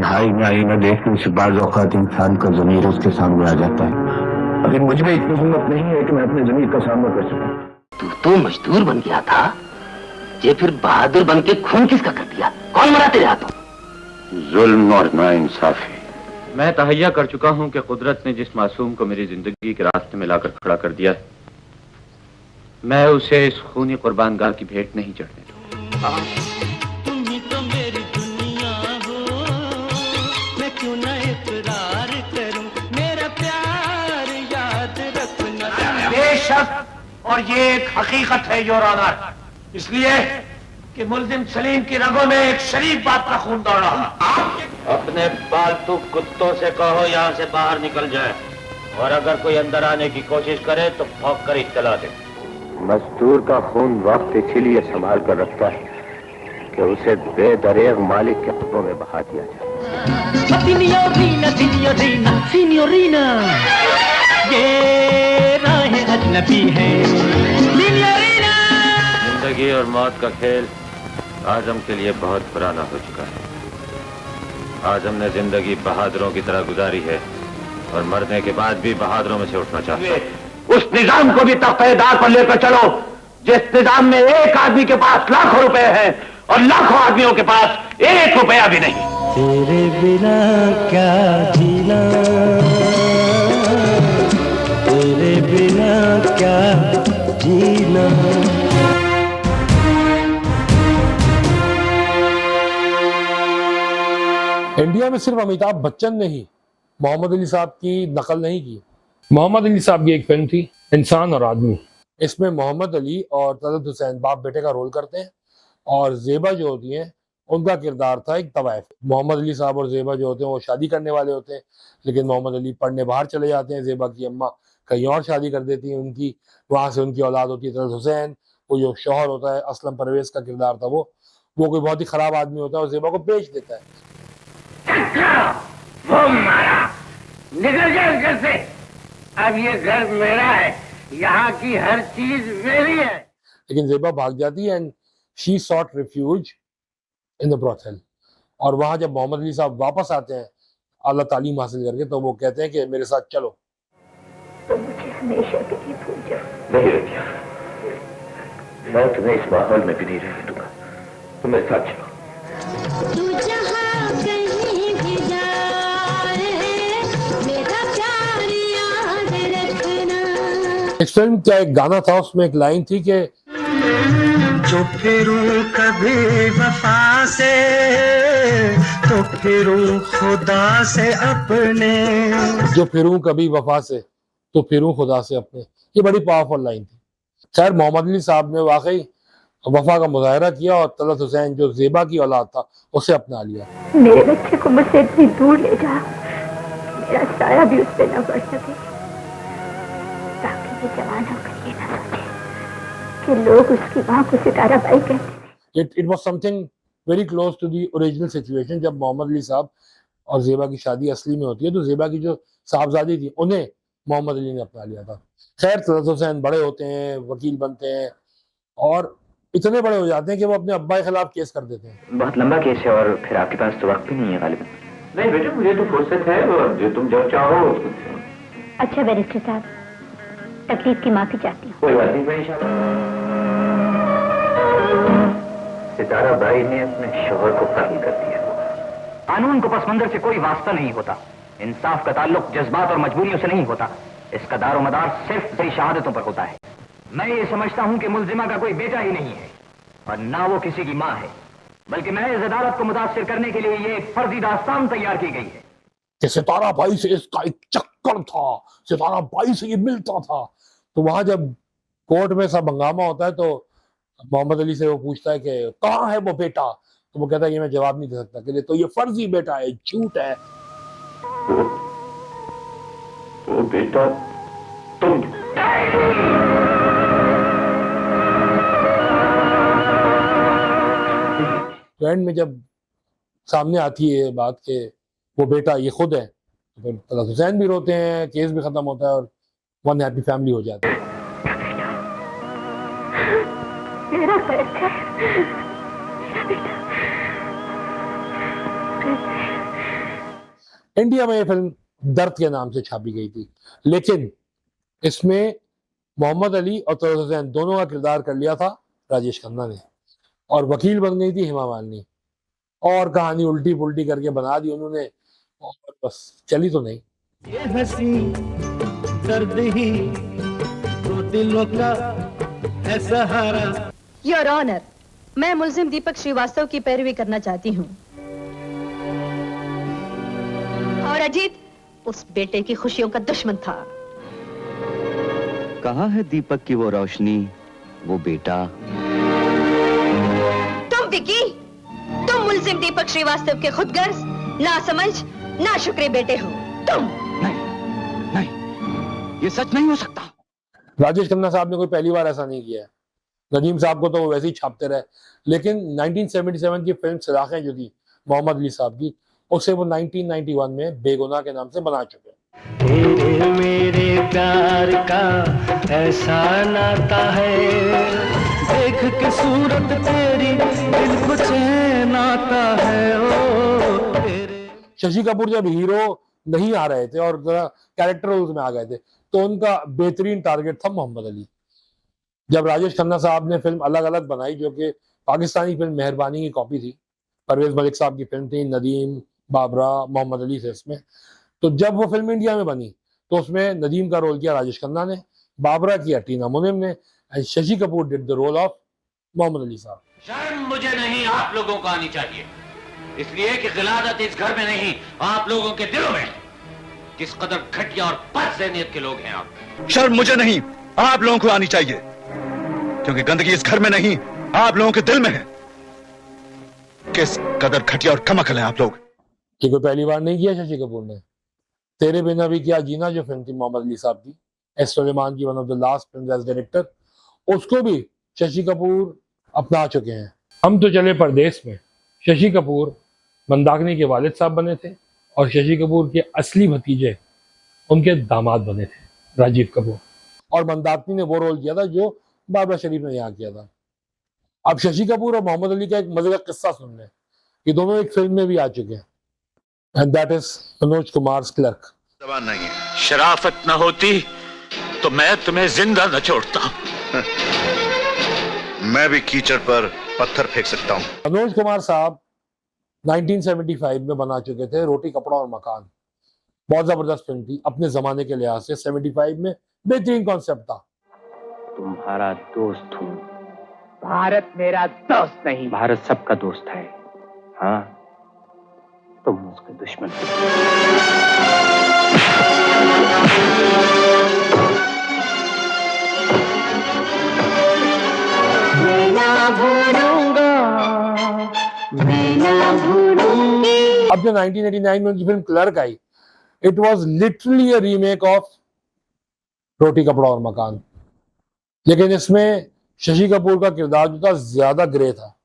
तन्हाई में आईना देखने से बाज़ औक़ात इंसान का ज़मीर उसके सामने आ जाता है, लेकिन मुझ में इतनी हिम्मत नहीं है कि मैं अपने ज़मीर का सामना कर सकूं। तू तो मजदूर बन गया था, ये फिर बहादुर बन के खून किसका कर दिया? कौन मरा तेरे हाथों? जुल्म और नाइंसाफी। मैं तहैया कर चुका हूं कि कुदरत ने जिस मासूम को मेरी जिंदगी के रास्ते में लाकर खड़ा कर दिया, मैं उसे इस खूनी कुर्बानगाह की भेंट नहीं चढ़ने दूंगा। तुम ही तो मेरी दुनिया हो, मैं क्यों ना इकरार करूं, मेरा प्यार याद रखना। बेशक, और ये एक हकीकत है योर ऑनर, इसलिए कि मुल्जिम सलीम की रगों में एक शरीफ बात का खून दौड़ रहा। अपने पालतू कुत्तों से कहो यहाँ से बाहर निकल जाए, और अगर कोई अंदर आने की कोशिश करे तो भौंक कर इत्तला दे। मजदूर का खून वक्त इसीलिए संभाल कर रखता है कि उसे बेदरेग मालिक के हाथों में बहा दिया जाए। सिनियोरिना सिनियोरिना सिनियोरिना, ये राहें अजनबी है सिनियोरिना। जिंदगी और मौत का खेल आजम के लिए बहुत पुराना हो चुका है। आजम ने जिंदगी बहादुरों की तरह गुजारी है, और मरने के बाद भी बहादुरों में से उठना चाहता है। उस निजाम को भी तख्तेदार पर लेकर चलो जिस निजाम में एक आदमी के पास लाखों रुपए हैं और लाखों आदमियों के पास एक रुपया भी नहीं। तेरे बिना क्या जीना, तेरे बिना क्या जीना। इंडिया में सिर्फ अमिताभ बच्चन ने ही मोहम्मद अली साहब की नकल नहीं की। मोहम्मद अली साहब की एक फिल्म थी इंसान और आदमी। इसमें मोहम्मद अली और तलत हुसैन बाप बेटे का रोल करते हैं, और जेबा जो होती हैं उनका किरदार था एक तवाइफ। मोहम्मद अली साहब और जेबा जो होते हैं वो शादी करने वाले होते हैं, लेकिन मोहम्मद अली पढ़ने बाहर चले जाते हैं। जेबा की अम्मा कहीं और शादी कर देती हैं उनकी, वहां से उनकी औलाद होती है तलत हुसैन। वो जो शौहर होता है असलम परवेज का किरदार था वो कोई बहुत ही खराब आदमी होता है और जेबा को बेच देता है। वो मारा, निकल जा घर से। अब ये घर मेरा है, यहाँ की हर चीज मेरी है। लेकिन जेबा भाग जाती है and she sought refuge in the brothel. और वहां जब मोहम्मद अली साहब वापस आते हैं आला तालीम हासिल करके, तो वो कहते हैं कि मेरे साथ चलो। तो मुझे हमेशा के लिए भूल जाओ। नहीं रतिया, मैं तुम्हें इस माहौल में भी नहीं रहने दूंगा। तुम मेरे साथ चलो। तू जहाँ कहीं भी जाए, मेरा प्यार याद रखना। इस फिल्म का एक गाना था, उसमें एक लाइन थी कि जो फिरूं कभी वफा से, तो फिरूं खुदा से अपने। जो फिरूं कभी वफा से तो फिरूं खुदा से अपने। ये बड़ी पावरफुल लाइन थी। खैर मोहम्मद अली साहब ने वाकई वफा का मुजाहरा किया और तलत हुसैन जो जेबा की औलाद था उसे अपना लिया। मेरे बच्चे को मुझसे इतनी दूर ले जा, मेरा साया भी उस पर न पड़ सके, ताकि ये जवान होकर ये न सोचे कि लोग उसकी माँ को सितारा बाई कहते हैं। It was something very close to the original situation। जब मोहम्मद अली साहब और जेबा की शादी असली में होती है, तो जेबा की जो साहबजादी थी उन्हें मोहम्मद अली ने अपना लिया था। खैर तलत हुसैन बड़े होते हैं, वकील बनते हैं, और इतने बड़े हो जाते हैं कि वो अपने अब्बा के खिलाफ केस कर देते हैं। बहुत लंबा केस है और फिर आपके पास तो वक्त भी नहीं है गालिबन। नहीं बेटे, मुझे तो फुर्सत है, और जो तुम जब चाहो। अच्छा बैरिस्टर साहब, तकलीफ की माफी चाहती हूँ। कोई बात नहीं, मैं इंशाल्लाह। सितारा बाई ने अपने शोहर को कत्ल कर दिया। कानून को पस मंजर से कोई वास्ता नहीं होता। इंसाफ का ताल्लुक जज्बात और मजबूरियों से नहीं होता। इसका दारोमदार सिर्फ सही शहादतों पर होता है। मैं ये समझता हूं कि मुल्जिमा का कोई बेटा ही नहीं है, और ना वो किसी की मां है, बल्कि मैं इस अदालत को मुतासिर करने के लिए ये एक फर्जी दास्तान तैयार की गई है कि सितारा भाई से इसका एक चक्कर था, सितारा भाई से ये मिलता था। तो वहां जब कोर्ट में सब हंगामा होता है, तो मोहम्मद अली से वो पूछता है कि कहाँ है वो बेटा, तो वो कहता है कि मैं जवाब नहीं दे सकता, कि तो ये फर्जी बेटा है, झूठ है। वो बेटा तुम। तो एंड में जब सामने आती है बात कि वो बेटा ये खुद है, तो फिर तलत हुसैन भी रोते हैं, केस भी खत्म होता है और वन हैप्पी फैमिली हो जाती है। मेरा बच्चा, मेरा बेटा, इंडिया में ये फिल्म दर्द के नाम से छापी गई थी, लेकिन इसमें मोहम्मद अली और तलत हुसैन दोनों का किरदार कर लिया था राजेश खन्ना ने, और वकील बन गई थी हेमा मालिनी, और कहानी उल्टी पुल्टी करके बना दी उन्होंने, और बस चली तो नहीं। ये हंसी दर्द ही तो दिलों का है सहारा। योर ऑनर, मैं मुल्जिम दीपक श्रीवास्तव की पैरवी करना चाहती हूँ, और अजीत उस बेटे की खुशियों का दुश्मन था। कहाँ है दीपक की वो रोशनी, वो बेटा? तुम विकी, तुम मुल्जिम दीपक श्रीवास्तव के खुदगर्ज, ना समझ, ना शुक्रे बेटे हो तुम। नहीं, ये सच नहीं हो सकता। राजेश खन्ना साहब ने कोई पहली बार ऐसा नहीं किया है। नदीम साहब को तो वो वैसे ही छापते रहे, लेकिन 1977 की फिल्म सदाक़तें जो थी मोहम्मद अली साहब की, उसे वो 1991 में बेगुनाह के नाम से बना चुके हैं। तेरे मेरे प्यार का ऐसा नाता है, देख के सूरत तेरी दिल को चैन आता है। ओ तेरे शशि कपूर जब हीरो नहीं आ रहे थे और कैरेक्टर रोल्स में आ गए थे, तो उनका बेहतरीन टारगेट था मोहम्मद अली। जब राजेश खन्ना साहब ने फिल्म अलग अलग बनाई, जो कि पाकिस्तानी फिल्म मेहरबानी की कॉपी थी, परवेज मलिक साहब की फिल्म थी, नदीम, बाबरा, मोहम्मद अली थे इसमें, तो जब वो फिल्म इंडिया में बनी तो उसमें नदीम का रोल किया राजेश खन्ना ने, बाबरा किया टीना मुनीम ने, and Shashi Kapoor did the role of Mohammad Ali Sahab. शर्म मुझे नहीं, आप लोगों को आनी चाहिए, इसलिए कि गिलादत इस घर में नहीं, आप लोगों के दिलों में। किस कदर घटिया और बदज़हनियत के लोग हैं आप। शर्म मुझे नहीं, आप लोगों को आनी चाहिए, क्योंकि गंदगी इस घर में नहीं, आप लोगों के दिल में है। किस कदर घटिया और कमअकल हैं आप लोग। कि कोई पहली बार नहीं किया शशि कपूर ने। तेरे बिना भी क्या जीना जो फिल्म थी मोहम्मद अली साहब की, एस सुलेमान की one of the last film as director, उसको भी शशि कपूर अपना चुके हैं। हम तो चले परदेश में, शशि कपूर मंदाकिनी के वालिद साहब बने थे, और शशि कपूर के असली भतीजे उनके दामाद बने थे, राजीव कपूर। और मंदाकिनी ने वो रोल किया था जो बाबरा शरीफ ने यहाँ किया था। अब शशि कपूर और मोहम्मद अली का एक मजे का किस्सा सुन लें, ये दोनों एक फिल्म में भी आ चुके हैं, and that is Manoj Kumar clerk. जबान नहीं है। शराफत न होती तो मैं तुम्हें जिंदा न छोड़ता। मैं भी कीचड़ पर पत्थर फेंक सकता हूँ। मनोज कुमार साहब 1975 में बना चुके थे रोटी कपड़ा और मकान। बहुत जबरदस्त फिल्म थी अपने जमाने के लिहाज से। 75 में बेहतरीन कॉन्सेप्ट था। तुम्हारा दोस्त हूँ। भारत मेरा दोस्त नहीं, भारत सबका दोस्त है। हाँ, तुम उसके दुश्मन हो। मैं ना भूलूंगा, मैं ना भूलूंगी। अब जो 1989 में उनकी फिल्म क्लर्क आई, it was literally a remake of Roti Kapda Aur मकान, लेकिन इसमें शशि कपूर का किरदार जो था ज्यादा ग्रे था,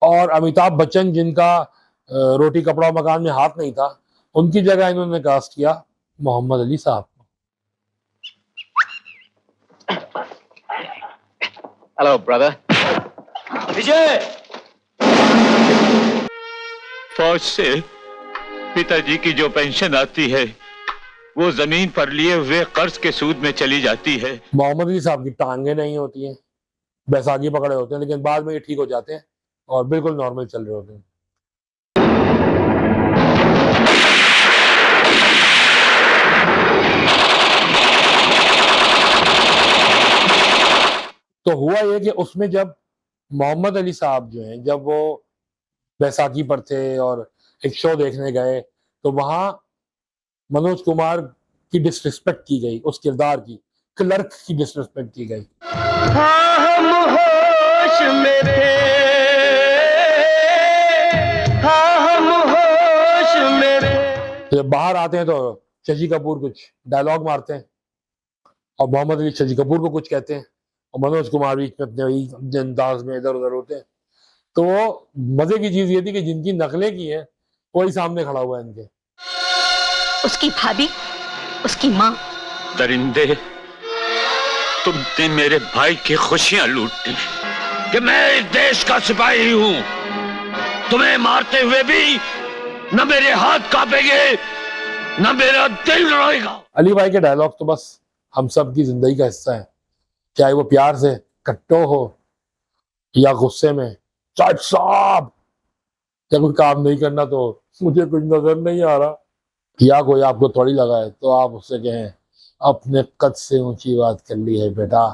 और अमिताभ बच्चन जिनका रोटी कपड़ा और मकान में हाथ नहीं था, उनकी जगह इन्होंने कास्ट किया मोहम्मद अली साहब को। Hello brother. विजय, फौज से पिताजी की जो पेंशन आती है वो जमीन पर लिए हुए कर्ज के सूद में चली जाती है। मोहम्मद अली साहब की टांगे नहीं होती हैं, बैसाखी पकड़े होते हैं, लेकिन बाद में ये ठीक हो जाते हैं और बिल्कुल नॉर्मल चल रहे होते हैं। तो हुआ ये कि उसमें जब मोहम्मद अली साहब जो हैं, जब वो बैसाखी पर थे और एक शो देखने गए, तो वहां मनोज कुमार की डिसरिस्पेक्ट की गई, उस किरदार की, क्लर्क की डिसरिस्पेक्ट की गई। हम होश में थे, हम होश में थे। तो जब बाहर आते हैं तो शशि कपूर कुछ डायलॉग मारते हैं और मोहम्मद अली शशि कपूर को कुछ कहते हैं, और मनोज कुमार बीच में अपने अंदाज में इधर उधर होते हैं। तो वो मजे की चीज ये थी कि जिनकी नकलें की है वही सामने खड़ा हुआ है इनके। उसकी भाभी, उसकी माँ। दरिंदे, तुमने मेरे भाई की खुशियां लूट दी कि मैं इस देश का सिपाही हूं। तुम्हें मारते हुए भी न मेरे हाथ कांपेंगे, न मेरा दिल रोएगा। अली भाई के डायलॉग तो बस हम सब की जिंदगी का हिस्सा है, चाहे वो प्यार से कट्टो हो या गुस्से में। जज साहब, जब कोई काम नहीं करना तो मुझे कुछ नजर नहीं आ रहा, या कोई आपको थोड़ी लगा है तो आप उससे कहें अपने कद से ऊंची बात कर ली है बेटा।